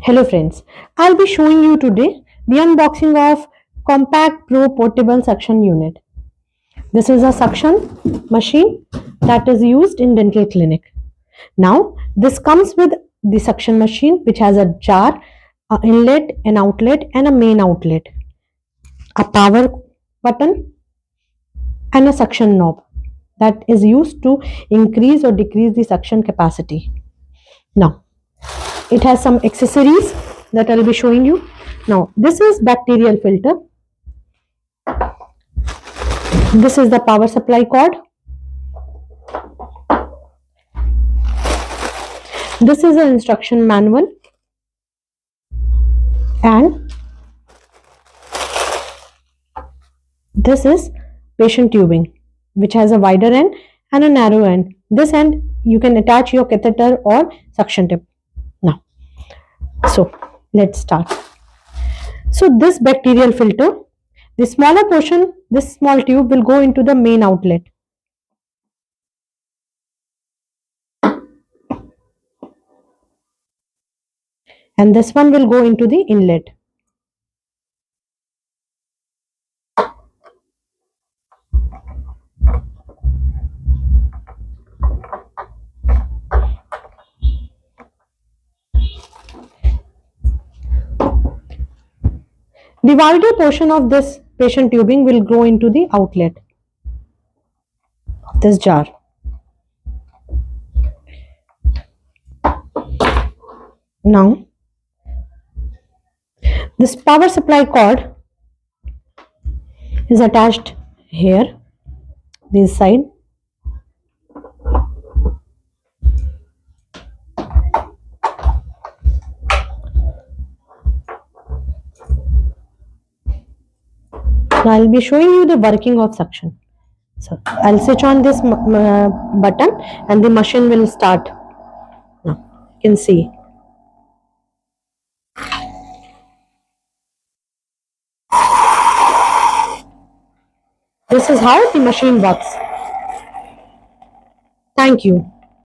Hello friends, I'll be showing you today the unboxing of Compact Pro Portable Suction Unit. This is a suction machine that is used in dental clinic. Now, this comes with the suction machine which has a jar, an inlet, an outlet and a main outlet, a power button and a suction knob that is used to increase or decrease the suction capacity. Now, it has some accessories that I'll be showing you. Now, this is bacterial filter. This is the power supply cord. This is the instruction manual. And this is patient tubing, which has a wider end and a narrow end. This end you can attach your catheter or suction tip. Now, so let's start. So this bacterial filter, the smaller portion, this small tube will go into the main outlet. And this one will go into the inlet. The wider portion of this patient tubing will go into the outlet of this jar. Now, this power supply cord is attached here, this side. Now I'll be showing you the working of suction. So I'll switch on this button and the machine will start. Now you can see. This is how the machine works. Thank you.